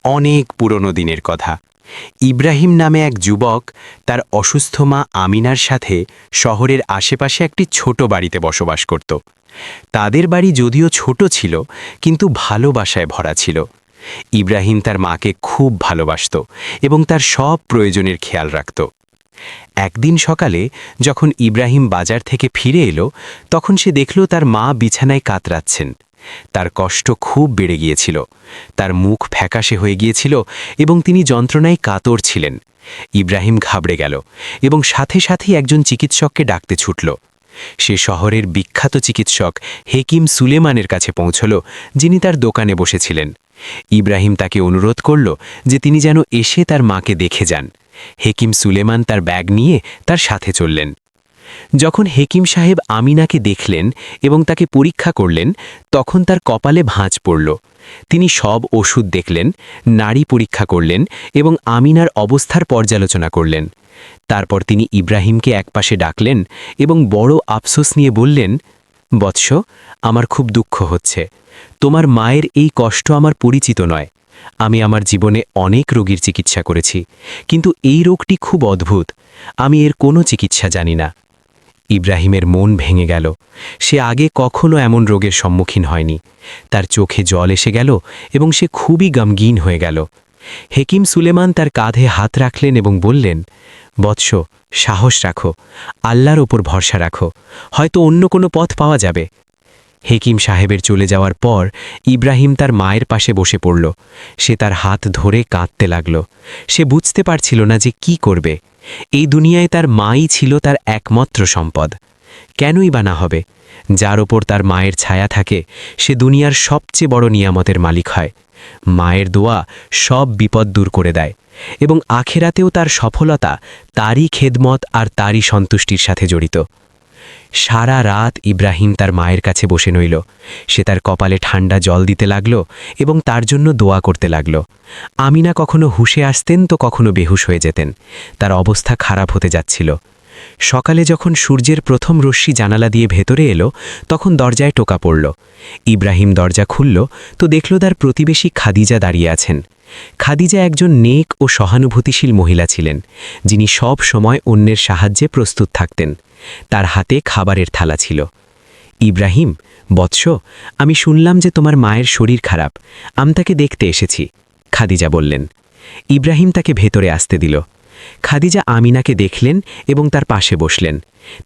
অনেক পুরনো দিনের কথা। ইব্রাহিম নামে এক যুবক তার অসুস্থ মা আমিনার সাথে শহরের আশেপাশে একটি ছোট বাড়িতে বসবাস করত। তাদের বাড়ি যদিও ছোট ছিল, কিন্তু ভালোবাসায় ভরা ছিল। ইব্রাহিম তার মাকে খুব ভালোবাসত এবং তার সব প্রয়োজনের খেয়াল রাখত। একদিন সকালে যখন ইব্রাহিম বাজার থেকে ফিরে এলো, তখন সে দেখল তার মা বিছানায় কাতরাচ্ছেন। তার কষ্ট খুব বেড়ে গিয়েছিল, তার মুখ ফ্যাকাশে হয়ে গিয়েছিল এবং তিনি যন্ত্রণায় কাতর ছিলেন। ইব্রাহিম ঘাবড়ে গেল এবং সাথে সাথেই একজন চিকিৎসককে ডাকতে ছুটল। সে শহরের বিখ্যাত চিকিৎসক হেকিম সুলেমানের কাছে পৌঁছল, যিনি তার দোকানে বসেছিলেন। ইব্রাহিম তাকে অনুরোধ করল যে তিনি যেন এসে তার মাকে দেখে যান। হেকিম সুলেমান তার ব্যাগ নিয়ে তার সাথে চললেন। যখন হেকিম সাহেব আমিনাকে দেখলেন এবং তাকে পরীক্ষা করলেন, তখন তার কপালে ভাঁজ পড়ল। তিনি সব ওষুধ দেখলেন, নাড়ি পরীক্ষা করলেন এবং আমিনার অবস্থার পর্যালোচনা করলেন। তারপর তিনি ইব্রাহিমকে একপাশে ডাকলেন এবং বড় আফসোস নিয়ে বললেন, বৎস, আমার খুব দুঃখ হচ্ছে। তোমার মায়ের এই কষ্ট আমার পরিচিত নয়। আমি আমার জীবনে অনেক রোগীর চিকিৎসা করেছি, কিন্তু এই রোগটি খুব অদ্ভুত। আমি এর কোনো চিকিৎসা জানি না। ইব্রাহিমের মন ভেঙে গেল। সে আগে কখনো এমন রোগের সম্মুখীন হয়নি। তার চোখে জল এসে গেল এবং সে খুবই গমগীন হয়ে গেল। হেকিম সুলেমান তার কাঁধে হাত রাখলেন এবং বললেন, বৎস, সাহস রাখো, আল্লাহর ওপর ভরসা রাখো, হয়তো অন্য কোনো পথ পাওয়া যাবে। হেকিম সাহেবের চলে যাওয়ার পর ইব্রাহিম তার মায়ের পাশে বসে পড়ল। সে তার হাত ধরে কাঁদতে লাগল। সে বুঝতে পারছিল না যে কি করবে। এই দুনিয়ায় তার মাই ছিল তার একমাত্র সম্পদ। কেনই বা না হবে? যার ওপর তার মায়ের ছায়া থাকে, সে দুনিয়ার সবচেয়ে বড় নিয়ামতের মালিক হয়। মায়ের দোয়া সব বিপদ দূর করে দেয় এবং আখেরাতেও তার সফলতা তারই খেদমত আর তারই সন্তুষ্টির সাথে জড়িত। সারা রাত ইব্রাহিম তার মায়ের কাছে বসে রইল। সে তার কপালে ঠান্ডা জল দিতে লাগল এবং তার জন্য দোয়া করতে লাগল। আমিনা কখনো হুঁশে আসতেন তো কখনো বেহুশ হয়ে যেতেন। তার অবস্থা খারাপ হতে যাচ্ছিল। সকালে যখন সূর্যের প্রথম রশ্মি জানালা দিয়ে ভেতরে এলো, তখন দরজায় টোকা পড়ল। ইব্রাহিম দরজা খুলল তো দেখল তার প্রতিবেশী খাদিজা দাঁড়িয়ে আছেন। খাদিজা একজন নেক ও সহানুভূতিশীল মহিলা ছিলেন, যিনি সব সময় অন্যের সাহায্যে প্রস্তুত থাকতেন। তার হাতে খাবারের থালা ছিল। ইব্রাহিম, বৎস, আমি শুনলাম যে তোমার মায়ের শরীর খারাপ। আমি তাকে দেখতে এসেছি, খাদিজা বললেন। ইব্রাহিম তাকে ভেতরে আসতে দিল। খাদিজা আমিনাকে দেখলেন এবং তার পাশে বসলেন।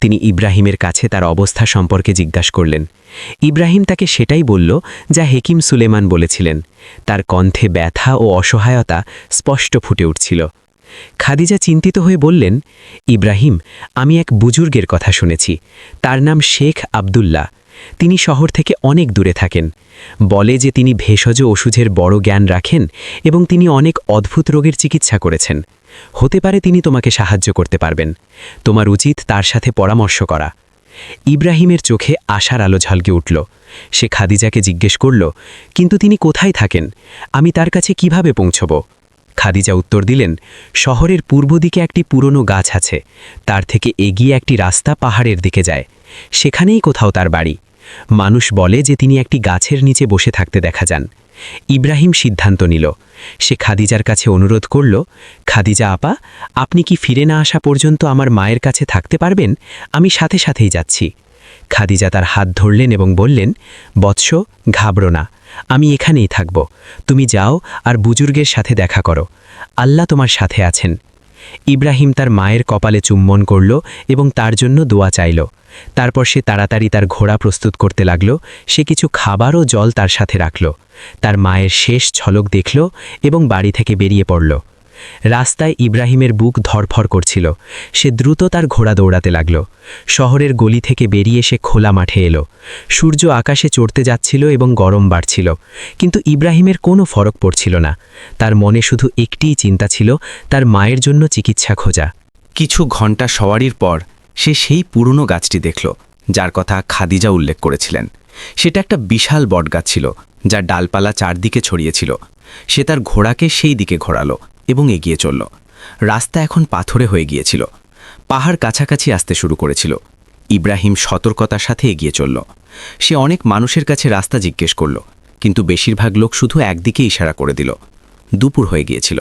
তিনি ইব্রাহিমের কাছে তার অবস্থা সম্পর্কে জিজ্ঞাসা করলেন। ইব্রাহিম তাকে সেটাই বলল যা হেকিম সুলেমান বলেছিলেন। তার কণ্ঠে ব্যথা ও অসহায়তা স্পষ্ট ফুটে উঠছিল। খাদিজা চিন্তিত হয়ে বললেন, ইব্রাহিম, আমি এক বুজুর্গের কথা শুনেছি। তার নাম শেখ আবদুল্লাহ। তিনি শহর থেকে অনেক দূরে থাকেন। বলে যে তিনি ভেষজ ওষুধের বড় জ্ঞান রাখেন এবং তিনি অনেক অদ্ভুত রোগের চিকিৎসা করেছেন। হতে পারে তিনি তোমাকে সাহায্য করতে পারবেন। তোমার উচিত তার সাথে পরামর্শ করা। ইব্রাহিমের চোখে আশার আলো ঝলকে উঠল। সে খাদিজাকে জিজ্ঞেস করল, কিন্তু তিনি কোথায় থাকেন? আমি তার কাছে কিভাবে পৌঁছব? খাদিজা উত্তর দিলেন, শহরের পূর্ব দিকে একটি পুরনো গাছ আছে। তার থেকে এগিয়ে একটি রাস্তা পাহাড়ের দিকে যায়। সেখানেই কোথাও তার বাড়ি। মানুষ বলে যে তিনি একটি গাছের নিচে বসে থাকতে দেখা যান। ইব্রাহিম সিদ্ধান্ত নিল। সে খাদিজার কাছে অনুরোধ করল, খাদিজা আপা, আপনি কি ফিরে না আসা পর্যন্ত আমার মায়ের কাছে থাকতে পারবেন? আমি সাথে সাথেই যাচ্ছি। খাদিজা তার হাত ধরলেন এবং বললেন, বৎস, ঘাবড়ো না, আমি এখানেই থাকব। তুমি যাও আর বুজুর্গের সাথে দেখা করো। আল্লাহ তোমার সাথে আছেন। ইব্রাহিম তার মায়ের কপালে চুম্বন করল এবং তার জন্য দোয়া চাইল। তারপর সে তাড়াতাড়ি তার ঘোড়া প্রস্তুত করতে লাগল। সে কিছু খাবার ও জল তার সাথে রাখল। তার মায়ের শেষ ঝলক দেখল এবং বাড়ি থেকে বেরিয়ে পড়ল। রাস্তায় ইব্রাহিমের বুক ধড়ফড় করছিল। সে দ্রুত তার ঘোড়া দৌড়াতে লাগল। শহরের গলি থেকে বেরিয়ে সে খোলা মাঠে এলো। সূর্য আকাশে চড়তে যাচ্ছিল এবং গরম বাড়ছিল, কিন্তু ইব্রাহিমের কোনো ফরক পড়ছিল না। তার মনে শুধু একটিই চিন্তা ছিল, তার মায়ের জন্য চিকিৎসা খোঁজা। কিছু ঘন্টা সওয়ারির পর সে সেই পুরনো গাছটি দেখল, যার কথা খাদিজা উল্লেখ করেছিলেন। সেটা একটা বিশাল বটগাছ ছিল, যার ডালপালা চারদিকে ছড়িয়েছিল। সে তার ঘোড়াকে সেই দিকে ঘোরালো এবং এগিয়ে চলল। রাস্তা এখন পাথরে হয়ে গিয়েছিল। পাহাড় কাছাকাছি আসতে শুরু করেছিল। ইব্রাহিম সতর্কতার সাথে এগিয়ে চলল। সে অনেক মানুষের কাছে রাস্তা জিজ্ঞেস করল, কিন্তু বেশিরভাগ লোক শুধু একদিকে ইশারা করে দিল। দুপুর হয়ে গিয়েছিল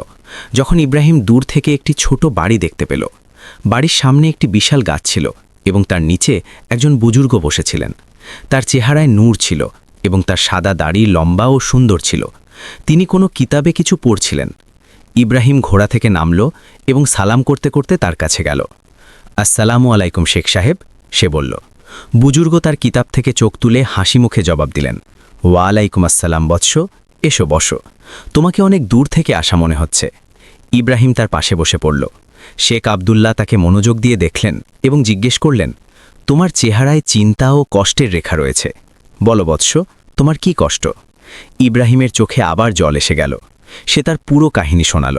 যখন ইব্রাহিম দূর থেকে একটি ছোট বাড়ি দেখতে পেল। বাড়ির সামনে একটি বিশাল গাছ ছিল এবং তার নিচে একজন বুজুর্গ বসেছিলেন। তার চেহারায় নূর ছিল এবং তার সাদা দাড়ি লম্বা ও সুন্দর ছিল। তিনি কোনো কিতাবে কিছু পড়ছিলেন। ইব্রাহিম ঘোড়া থেকে নামল এবং সালাম করতে করতে তার কাছে গেল। আসসালামু আলাইকুম শেখ সাহেব, সে বলল। বুজুর্গ তার কিতাব থেকে চোখ তুলে হাসি মুখে জবাব দিলেন, ওয়ালাইকুম আসসালাম বৎস, এসো বসো। তোমাকে অনেক দূর থেকে আসা মনে হচ্ছে। ইব্রাহিম তার পাশে বসে পড়ল। শেখ আবদুল্লাহ তাকে মনোযোগ দিয়ে দেখলেন এবং জিজ্ঞেস করলেন, তোমার চেহারায় চিন্তা ও কষ্টের রেখা রয়েছে। বলো বৎস, তোমার কি কষ্ট? ইব্রাহিমের চোখে আবার জল এসে গেল। সে তার পুরো কাহিনী শোনাল।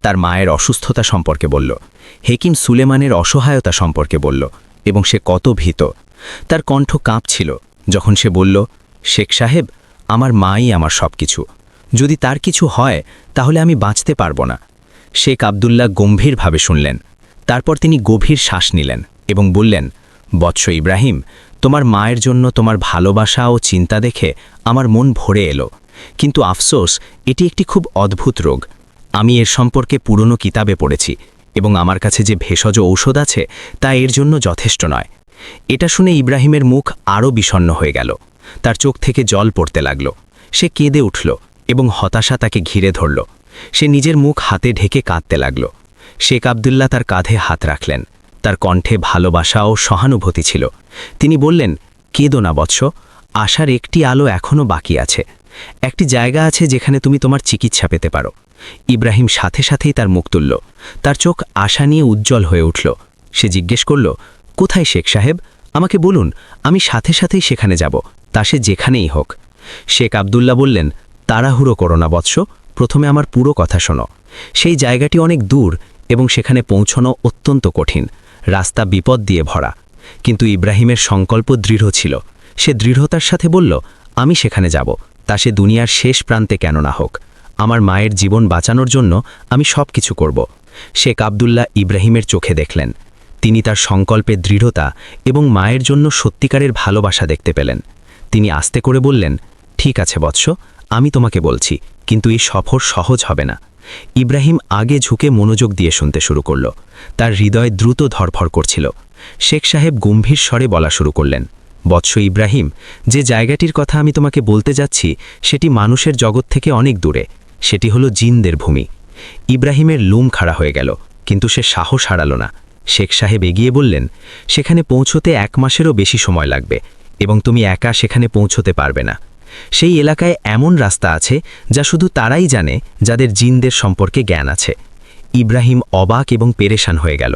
তার মায়ের অসুস্থতা সম্পর্কে বলল, হেকিম সুলেমানের অসহায়তা সম্পর্কে বলল এবং সে কত ভীত। তার কণ্ঠ কাঁপছিল যখন সে বলল, শেখ সাহেব, আমার মাই আমার সব কিছু। যদি তার কিছু হয় তাহলে আমি বাঁচতে পারব না। শেখ আবদুল্লাহ গম্ভীরভাবে শুনলেন। তারপর তিনি গভীর শ্বাস নিলেন এবং বললেন, বৎস ইব্রাহিম, তোমার মায়ের জন্য তোমার ভালোবাসা ও চিন্তা দেখে আমার মন ভরে এলো। কিন্তু আফসোস, এটি একটি খুব অদ্ভুত রোগ। আমি এর সম্পর্কে পুরনো কিতাবে পড়েছি এবং আমার কাছে যে ভেষজ ঔষধ আছে তা এর জন্য যথেষ্ট নয়। এটা শুনে ইব্রাহিমের মুখ আরও বিষণ্ণ হয়ে গেল। তার চোখ থেকে জল পড়তে লাগল। সে কেঁদে উঠল এবং হতাশা তাকে ঘিরে ধরল। সে নিজের মুখ হাতে ঢেকে কাঁদতে লাগল। শেখ আবদুল্লাহ তার কাঁধে হাত রাখলেন। তার কণ্ঠে ভালোবাসা ও সহানুভূতি ছিল। তিনি বললেন, কেঁদো না বৎস, আশার একটি আলো এখনও বাকি আছে। একটি জায়গা আছে যেখানে তুমি তোমার চিকিৎসা পেতে পারো। ইব্রাহিম সাথে সাথেই তার মুখ তুলল। তার চোখ আশা নিয়ে উজ্জ্বল হয়ে উঠল। সে জিজ্ঞেস করল, কোথায় শেখ সাহেব? আমাকে বলুন, আমি সাথে সাথেই সেখানে যাব, তা সে যেখানেই হোক। শেখ আবদুল্লাহ বললেন, তাড়াহুড়ো করো না বৎস, প্রথমে আমার পুরো কথা শোনো। সেই জায়গাটি অনেক দূর এবং সেখানে পৌঁছানো অত্যন্ত কঠিন। রাস্তা বিপদ দিয়ে ভরা। কিন্তু ইব্রাহিমের সংকল্প দৃঢ় ছিল। সে দৃঢ়তার সাথে বলল, আমি সেখানে যাব, তা সে দুনিয়ার শেষ প্রান্তে কেন না হোক। আমার মায়ের জীবন বাঁচানোর জন্য আমি সব কিছু করব। শেখ আবদুল্লাহ ইব্রাহিমের চোখে দেখলেন। তিনি তার সংকল্পের দৃঢ়তা এবং মায়ের জন্য সত্যিকারের ভালোবাসা দেখতে পেলেন। তিনি আস্তে করে বললেন, ঠিক আছে বৎস, আমি তোমাকে বলছি, কিন্তু এই সফর সহজ হবে না। ইব্রাহিম আগে ঝুঁকে মনোযোগ দিয়ে শুনতে শুরু করল। তার হৃদয় দ্রুত ধরফর করছিল। শেখ সাহেব গম্ভীর স্বরে বলা শুরু করলেন, বৎস ইব্রাহিম, যে জায়গাটির কথা আমি তোমাকে বলতে যাচ্ছি সেটি মানুষের জগৎ থেকে অনেক দূরে। সেটি হলো জিনদের ভূমি। ইব্রাহিমের লুম খাড়া হয়ে গেল, কিন্তু সে সাহস হারাল না। শেখ সাহেব এগিয়ে বললেন, সেখানে পৌঁছতে 1 মাসেরও বেশি সময় লাগবে এবং তুমি একা সেখানে পৌঁছতে পারবে না। সেই এলাকায় এমন রাস্তা আছে যা শুধু তারাই জানে যাদের জিনদের সম্পর্কে জ্ঞান আছে। ইব্রাহিম অবাক এবং পেরেশান হয়ে গেল।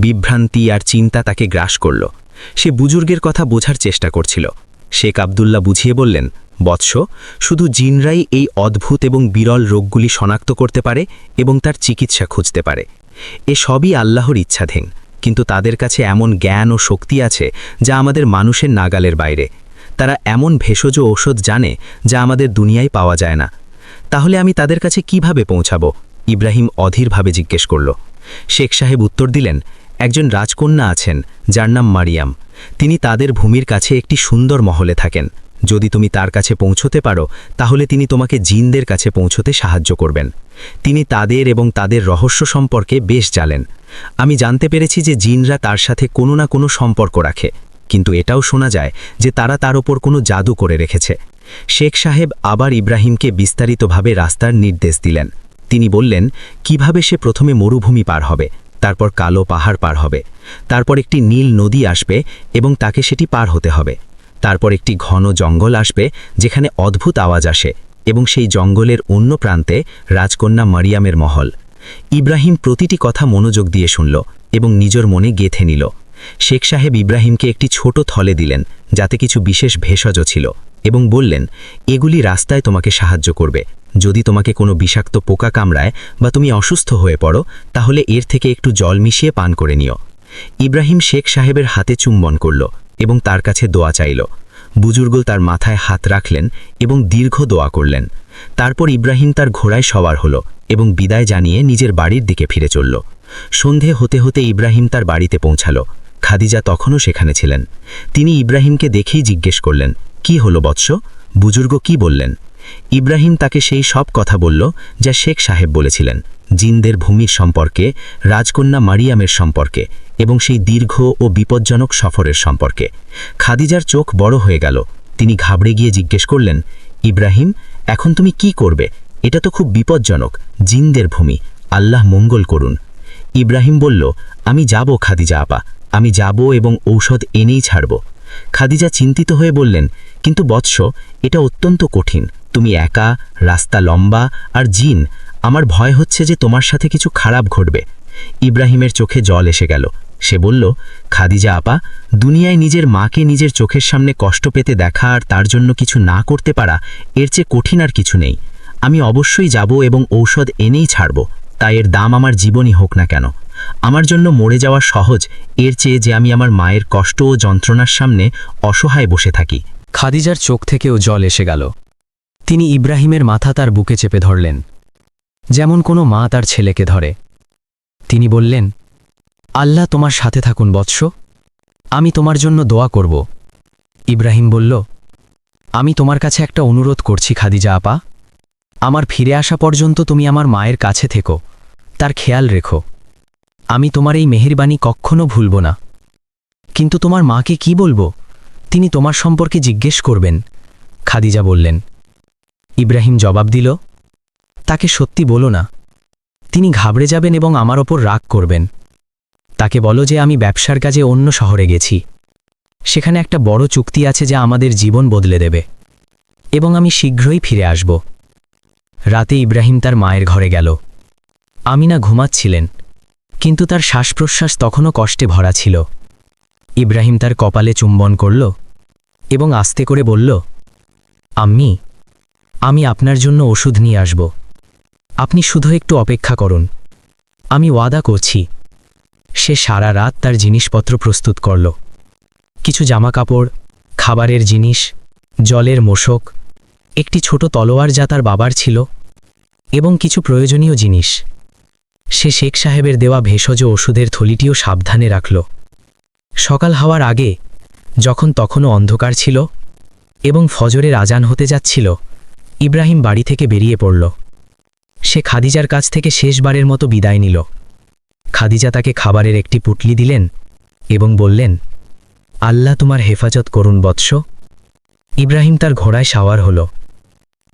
বিভ্রান্তি আর চিন্তা তাকে গ্রাস করল। সে বুজুর্গের কথা বোঝার চেষ্টা করছিল। শেখ আবদুল্লাহ বুঝিয়ে বললেন, বৎস, শুধু জিনরাই এই অদ্ভুত এবং বিরল রোগগুলি শনাক্ত করতে পারে এবং তার চিকিৎসা খুঁজতে পারে। এ সবই আল্লাহর ইচ্ছাধীন, কিন্তু তাদের কাছে এমন জ্ঞান ও শক্তি আছে যা আমাদের মানুষের নাগালের বাইরে। তারা এমন ভেষজ ঔষধ জানে যা আমাদের দুনিয়ায় পাওয়া যায় না। তাহলে আমি তাদের কাছে কিভাবে পৌঁছাবো? ইব্রাহিম অধীরভাবে জিজ্ঞেস করল। শেখ সাহেব উত্তর দিলেন, একজন রাজকন্যা আছেন যার নাম মারিয়াম। তিনি তাদের ভূমির কাছে একটি সুন্দর মহলে থাকেন। যদি তুমি তার কাছে পৌঁছতে পারো তাহলে তিনি তোমাকে জিনদের কাছে পৌঁছতে সাহায্য করবেন। তিনি তাদের এবং তাদের রহস্য সম্পর্কে বেশ জানেন। আমি জানতে পেরেছি যে জিনরা তার সাথে কোনো না কোনো সম্পর্ক রাখে, কিন্তু এটাও শোনা যায় যে তারা তার ওপর কোনো জাদু করে রেখেছে। শেখ সাহেব আবার ইব্রাহিমকে বিস্তারিতভাবে রাস্তার নির্দেশ দিলেন। তিনি বললেন কিভাবে সে প্রথমে মরুভূমি পার হবে, তারপর কালো পাহাড় পার হবে, তারপর একটি নীল নদী আসবে এবং তাকে সেটি পার হতে হবে। তারপর একটি ঘন জঙ্গল আসবে যেখানে অদ্ভুত আওয়াজ আসে এবং সেই জঙ্গলের অন্য প্রান্তে রাজকন্যা মারিয়ামের মহল। ইব্রাহিম প্রতিটি কথা মনোযোগ দিয়ে শুনল এবং নিজের মনে গেঁথে নিল। শেখ সাহেব ইব্রাহিমকে একটি ছোট থলে দিলেন যাতে কিছু বিশেষ ভেষজ ছিল এবং বললেন, এগুলি রাস্তায় তোমাকে সাহায্য করবে। যদি তোমাকে কোনো বিষাক্ত পোকা কামড়ায় বা তুমি অসুস্থ হয়ে পড়ো তাহলে এর থেকে একটু জল মিশিয়ে পান করে নিও। ইব্রাহিম শেখ সাহেবের হাতে চুম্বন করল এবং তার কাছে দোয়া চাইল। বুজুর্গ তার মাথায় হাত রাখলেন এবং দীর্ঘ দোয়া করলেন। তারপর ইব্রাহিম তার ঘোড়ায় সওয়ার হল এবং বিদায় জানিয়ে নিজের বাড়ির দিকে ফিরে চলল। সন্ধে হতে হতে ইব্রাহিম তার বাড়িতে পৌঁছাল। খাদিজা তখনও সেখানে ছিলেন। তিনি ইব্রাহিমকে দেখেই জিজ্ঞেস করলেন, কি হলো বৎস? বুজুর্গ কি বললেন? ইব্রাহিম তাকে সেই সব কথা বলল যা শেখ সাহেব বলেছিলেন, জিনদের ভূমির সম্পর্কে, রাজকন্যা মারিয়ামের সম্পর্কে এবং সেই দীর্ঘ ও বিপজ্জনক সফরের সম্পর্কে। খাদিজার চোখ বড় হয়ে গেল। তিনি ঘাবড়ে গিয়ে জিজ্ঞেস করলেন, ইব্রাহিম, এখন তুমি কি করবে? এটা তো খুব বিপজ্জনক, জিনদের ভূমি, আল্লাহ মঙ্গল করুন। ইব্রাহিম বলল, আমি যাব খাদিজা আপা, আমি যাব এবং ঔষধ এনেই ছাড়ব। খাদিজা চিন্তিত হয়ে বললেন, কিন্তু বৎস, এটা অত্যন্ত কঠিন, তুমি একা, রাস্তা লম্বা আর জিন, আমার ভয় হচ্ছে যে তোমার সাথে কিছু খারাপ ঘটবে। ইব্রাহিমের চোখে জল এসে গেল। সে বলল, খাদিজা আপা, দুনিয়ায় নিজের মাকে নিজের চোখের সামনে কষ্ট পেতে দেখা আর তার জন্য কিছু না করতে পারা, এর চেয়ে কঠিন আর কিছু নেই। আমি অবশ্যই যাব এবং ঔষধ এনেই ছাড়ব, তাই এর দাম আমার জীবনই হোক না কেন। আমার জন্য মরে যাওয়া সহজ এর চেয়ে যে আমি আমার মায়ের কষ্ট ও যন্ত্রণার সামনে অসহায় বসে থাকি। খাদিজার চোখ থেকেও জল এসে গেল। তিনি ইব্রাহিমের মাথা তার বুকে চেপে ধরলেন, যেমন কোনো মা তার ছেলেকে ধরে। তিনি বললেন, আল্লাহ তোমার সাথে থাকুন বৎস, আমি তোমার জন্য দোয়া করব। ইব্রাহিম বলল, আমি তোমার কাছে একটা অনুরোধ করছি খাদিজা আপা, আমার ফিরে আসা পর্যন্ত তুমি আমার মায়ের কাছে থেকো, তার খেয়াল রেখো। আমি তোমার এই মেহেরবানি কখনো ভুলব না। কিন্তু তোমার মাকে কি বলবো? তিনি তোমার সম্পর্কে জিজ্ঞেস করবেন, খাদিজা বললেন। ইব্রাহিম জবাব দিল, তাকে সত্যি বলো না, তিনি ঘাবড়ে যাবেন এবং আমার ওপর রাগ করবেন। তাকে বলো যে আমি ব্যবসার কাজে অন্য শহরে গেছি, সেখানে একটা বড় চুক্তি আছে যা আমাদের জীবন বদলে দেবে, এবং আমি শীঘ্রই ফিরে আসব। রাতে ইব্রাহিম তার মায়ের ঘরে গেল। আমিনা ঘুমাচ্ছিলেন, কিন্তু তার শ্বাস প্রশ্বাস তখনও কষ্টে ভরা ছিল। ইব্রাহিম তার কপালে চুম্বন করল এবং আস্তে করে বলল, আম্মি, আমি আপনার জন্য ওষুধ নিয়ে আসব, আপনি শুধু একটু অপেক্ষা করুন, আমি ওয়াদা করছি। সে সারা রাত তার জিনিসপত্র প্রস্তুত করল, কিছু জামাকাপড়, খাবারের জিনিস, জলের মোশক, একটি ছোট তলোয়ার যা তার বাবার ছিল, এবং কিছু প্রয়োজনীয় জিনিস। সে শেখ সাহেবের দেওয়া ভেষজ ওষুধের থলিটিও সাবধানে রাখল। সকাল হওয়ার আগে, যখন তখনও অন্ধকার ছিল এবং ফজরের আজান হতে যাচ্ছিল, ইব্রাহিম বাড়ি থেকে বেরিয়ে পড়ল। সে খাদিজার কাছ থেকে শেষবারের মতো বিদায় নিল। খাদিজা তাকে খাবারের একটি পুটলি দিলেন এবং বললেন, আল্লাহ তোমার হেফাজত করুন বৎস। ইব্রাহিম তার ঘোড়ায় সাওয়ার হল।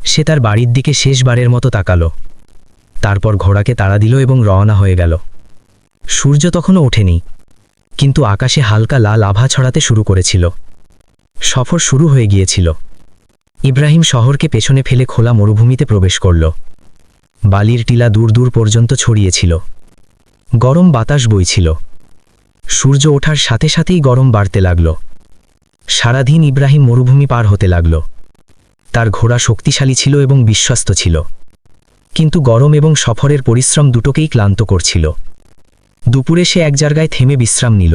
সে তার বাড়ির দিকে শেষবারের মতো তাকাল, তারপর ঘোড়াকে তাড়া দিল এবং রওনা হয়ে গেল। সূর্য তখনও ওঠেনি, কিন্তু আকাশে হালকা লাল আভা ছড়াতে শুরু করেছিল। সফর শুরু হয়ে গিয়েছিল। ইব্রাহিম শহরকে পেছনে ফেলে খোলা মরুভূমিতে প্রবেশ করল। বালির টিলা দূর দূর পর্যন্ত ছড়িয়েছিল। গরম বাতাস বইছিল। সূর্য ওঠার সাথে সাথেই গরম বাড়তে লাগল। সারাদিন ইব্রাহিম মরুভূমি পার হতে লাগল। তার ঘোড়া শক্তিশালী ছিল এবং বিশ্বস্ত ছিল, কিন্তু গরম এবং সফরের পরিশ্রম দুটোকেই ক্লান্ত করছিল। দুপুরে সে এক জায়গায় থেমে বিশ্রাম নিল।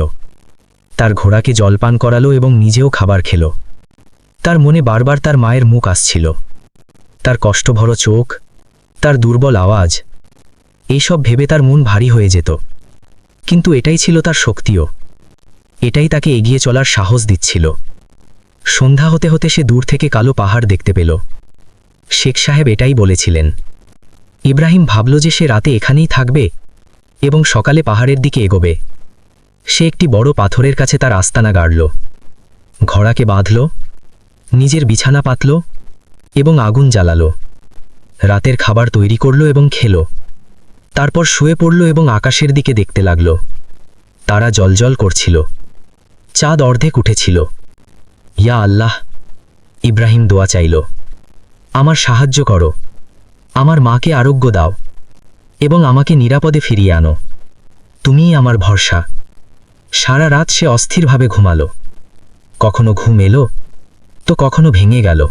তার ঘোড়াকে জলপান করালো এবং নিজেও খাবার খেল। তার মনে বারবার তার মায়ের মুখ আসছিল, তার কষ্টভরা চোখ, তার দুর্বল আওয়াজ। এইসব ভেবে তার মন ভারী হয়ে যেত, কিন্তু এটাই ছিল তার শক্তিও। এটাই তাকে এগিয়ে চলার সাহস দিচ্ছিল। সন্ধ্যা হতে হতে সে দূর থেকে কালো পাহাড় দেখতে পেল। শেখ সাহেব এটাই বলেছিলেন। ইব্রাহিম ভাবল যে সে রাতে এখানেই থাকবে এবং সকালে পাহাড়ের দিকে এগোবে। সে একটি বড় পাথরের কাছে তার আস্তানা গাড়ল, ঘোড়াকে বাঁধল, নিজের বিছানা পাতল এবং আগুন জ্বালালো। রাতের খাবার তৈরি করল এবং খেল। তারপর শুয়ে পড়ল এবং আকাশের দিকে দেখতে লাগল। তারা জ্বলজ্বল করছিল, চাঁদ অর্ধেক উঠেছিল। ইয়া আল্লাহ, ইব্রাহিম দোয়া চাইল, আমার সাহায্য করো, আমার মাকে আরোগ্য দাও এবং আমাকে নিরাপদে ফিরিয়ে আনো, তুমিই আমার ভরসা। সারা রাত সে অস্থিরভাবে ঘুমালো। কখনো ঘুম এলো তো কখনো ভেঙে গেল।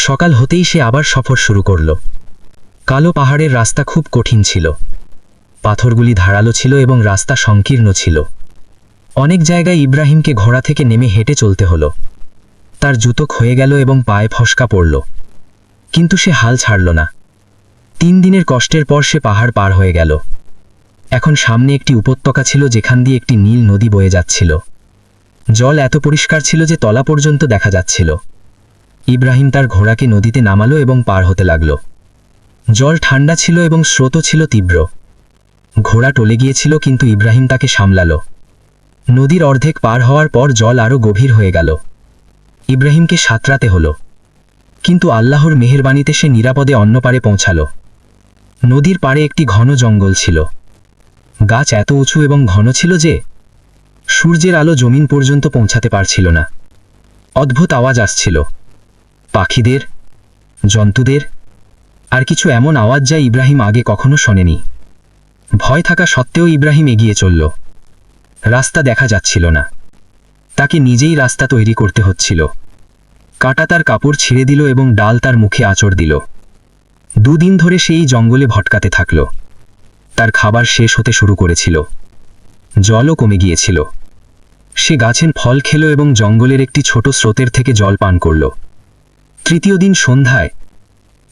সকাল হতেই সে আবার সফর শুরু করল। কালো পাহাড়ের রাস্তা খুব কঠিন ছিল। পাথরগুলি ধারালো ছিল এবং রাস্তা সংকীর্ণ ছিল। অনেক জায়গায় ইব্রাহিমকে ঘোড়া থেকে নেমে হেঁটে চলতে হলো। তার জুতো ক্ষয়ে গেল এবং পায়ে ফসকা পড়ল, কিন্তু সে হাল ছাড়ল না। 3 দিনের কষ্টের পর সে পাহাড় পার হয়ে গেল। এখন সামনে একটি উপত্যকা ছিল যেখান দিয়ে একটি নীল নদী বয়ে যাচ্ছিল। জল এত পরিষ্কার ছিল যে তলা পর্যন্ত দেখা যাচ্ছিল। ইব্রাহিম তার ঘোড়াকে নদীতে নামালো এবং পার হতে লাগল। জল ঠান্ডা ছিল এবং স্রোতও ছিল তীব্র। ঘোড়া টলে গিয়েছিল, কিন্তু ইব্রাহিম তাকে সামলালো। নদীর অর্ধেক পার হওয়ার পর জল আরও গভীর হয়ে গেল। ইব্রাহিমকে সাঁতরাতে হল, কিন্তু আল্লাহর মেহেরবানিতে সে নিরাপদে অন্য পারে পৌঁছাল। নদীর পাড়ে একটি ঘন জঙ্গল ছিল। গাছ এত উঁচু এবং ঘন ছিল যে সূর্যের আলো জমিন পর্যন্ত পৌঁছাতে পারছিল না। অদ্ভুত আওয়াজ আসছিল, পাখিদের, জন্তুদের, আর কিছু এমন আওয়াজ যা ইব্রাহিম আগে কখনো শোনেনি। ভয় থাকা সত্ত্বেও ইব্রাহিম এগিয়ে চলল। রাস্তা দেখা যাচ্ছিল না, তাকে নিজেই রাস্তা তৈরি করতে হচ্ছিল। কাঁটা তার কাপড় ছিঁড়ে দিল এবং ডাল তার মুখে আঁচড় দিল। দুদিন ধরে সেই জঙ্গলে ভটকাতে থাকল। তার খাবার শেষ হতে শুরু করেছিল, জলও কমে গিয়েছিল। সে গাছের ফল খেল এবং জঙ্গলের একটি ছোট স্রোতের থেকে জল পান করল। তৃতীয় দিন সন্ধ্যায়,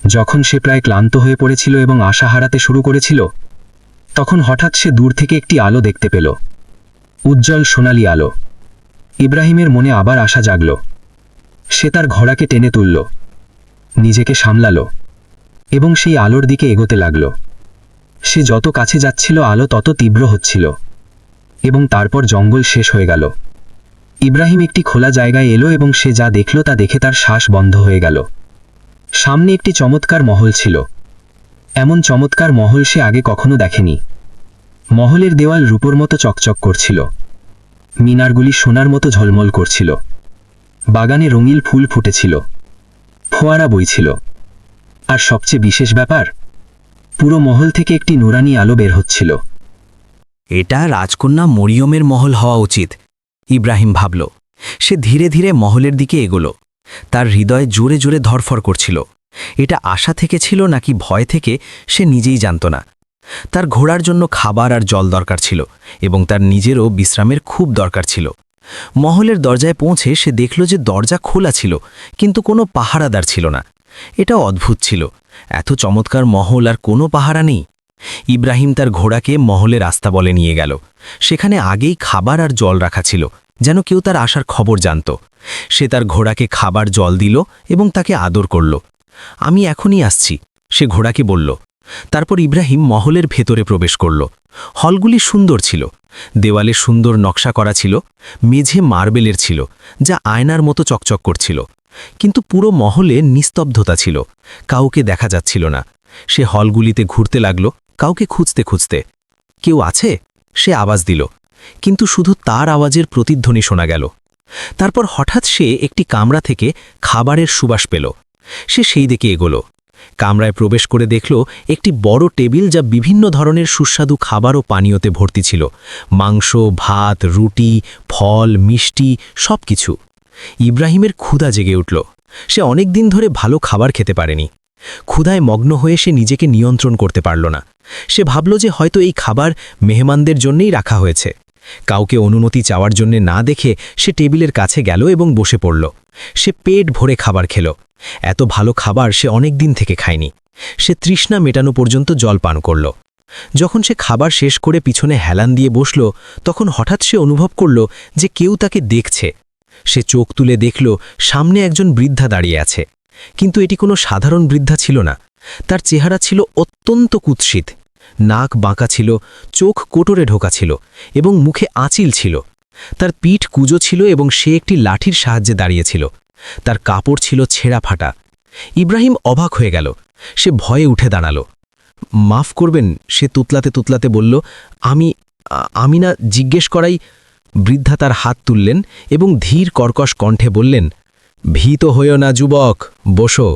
যখন সে প্রায় ক্লান্ত হয়ে পড়েছিল এবং আশা হারাতে শুরু করেছিল, তখন হঠাৎ সে দূর থেকে একটি আলো দেখতে পেল, উজ্জ্বল সোনালি আলো। ইব্রাহিমের মনে আবার আশা জাগল। সে তার ঘোড়াকে টেনে তুলল, নিজেকে সামলালো এবং সেই আলোর দিকে এগোতে লাগল। সে যত কাছে যাচ্ছিল আলো তত তীব্র হচ্ছিল এবং তারপর জঙ্গল শেষ হয়ে গেল। ইব্রাহিম একটি খোলা জায়গায় এলো এবং সে যা দেখল তা দেখে তার শ্বাস বন্ধ হয়ে গেল। সামনে একটি চমৎকার মহল ছিল। এমন চমৎকার মহল সে আগে কখনো দেখেনি। মহলের দেওয়াল রূপোর মতো চকচক করছিল, মিনারগুলি সোনার মতো ঝলমল করছিল। বাগানে রঙিন ফুল ফুটেছিল, ফোয়ারা বইছিল, আর সবচেয়ে বিশেষ ব্যাপার, পুরো মহল থেকে একটি নুরানি আলো বের হচ্ছিল। এটা রাজকন্যা মরিয়মের মহল হওয়া উচিত, ইব্রাহিম ভাবল। সে ধীরে ধীরে মহলের দিকে এগোল। তার হৃদয় জোরে জোরে ধরফর করছিল। এটা আশা থেকে ছিল নাকি ভয় থেকে সে নিজেই জানত না। তার ঘোড়ার জন্য খাবার আর জল দরকার ছিল এবং তার নিজেরও বিশ্রামের খুব দরকার ছিল। মহলের দরজায় পৌঁছে সে দেখল যে দরজা খোলা ছিল, কিন্তু কোনো পাহারাদার ছিল না। এটা অদ্ভুত ছিল, এত চমৎকার মহল আর কোনো পাহারা নেই। ইব্রাহিম তার ঘোড়াকে মহলের আস্তাবলে নিয়ে গেল। সেখানে আগেই খাবার আর জল রাখা ছিল, যেন কেউ তার আসার খবর জানত। সে তার ঘোড়াকে খাবার জল দিল এবং তাকে আদর করল। আমি এখনই আসছি, সে ঘোড়াকে বলল। তারপর ইব্রাহিম মহলের ভেতরে প্রবেশ করল। হলগুলি সুন্দর ছিল, দেওয়ালে সুন্দর নকশা করা ছিল, মেঝে মার্বেলের ছিল যা আয়নার মতো চকচক করছিল। কিন্তু পুরো মহলে নিস্তব্ধতা ছিল, কাউকে দেখা যাচ্ছিল না। সে হলগুলিতে ঘুরতে লাগল, কাউকে খুঁজতে খুঁজতে। কেউ আছে? সে আওয়াজ দিল, কিন্তু শুধু তার আওয়াজের প্রতিধ্বনি শোনা গেল। তারপর হঠাৎ সে একটি কামরা থেকে খাবারের সুবাস পেল। সে সেই দিকে এগোল। কামরায় প্রবেশ করে দেখল একটি বড় টেবিল যা বিভিন্ন ধরনের সুস্বাদু খাবার ও পানীয়তে ভর্তি ছিল। মাংস, ভাত, রুটি, ফল, মিষ্টি, সব কিছু। ইব্রাহিমের ক্ষুধা জেগে উঠল। সে অনেক দিন ধরে ভালো খাবার খেতে পারেনি। ক্ষুধায় মগ্ন হয়ে সে নিজেকে নিয়ন্ত্রণ করতে পারল না। সে ভাবল যে হয়তো এই খাবার মেহমানদের জন্যই রাখা হয়েছে। কাউকে অনুমতি চাওয়ার জন্য না দেখে সে টেবিলের কাছে গেল এবং বসে পড়ল। সে পেট ভরে খাবার খেল। এত ভালো খাবার সে অনেক দিন থেকে খায়নি। সে তৃষ্ণা মেটানো পর্যন্ত জল পান করল। যখন সে খাবার শেষ করে পিছনে হেলান দিয়ে বসল, তখন হঠাৎ সে অনুভব করল যে কেউ তাকে দেখছে। সে চোখ তুলে দেখল সামনে একজন বৃদ্ধা দাঁড়িয়ে আছে, কিন্তু এটি কোনো সাধারণ বৃদ্ধা ছিল না। তার চেহারা ছিল অত্যন্ত কুৎসিত। নাক বাঁকা ছিল, চোখ কোটরে ঢোকা ছিল এবং মুখে আঁচিল ছিল। তার পিঠ কুঁজো ছিল এবং সে একটি লাঠির সাহায্যে দাঁড়িয়েছিল। তার কাপড় ছিল ছেঁড়া ফাটা। ইব্রাহিম অবাক হয়ে গেল। সে ভয়ে উঠে দাঁড়াল। মাফ করবেন, সে তুতলাতে তুতলাতে বলল, আমি না জিজ্ঞেস করাই। বৃদ্ধা তার হাত তুললেন এবং ধীর কর্কশ কণ্ঠে বললেন, ভীত হইও না যুবক, বসো।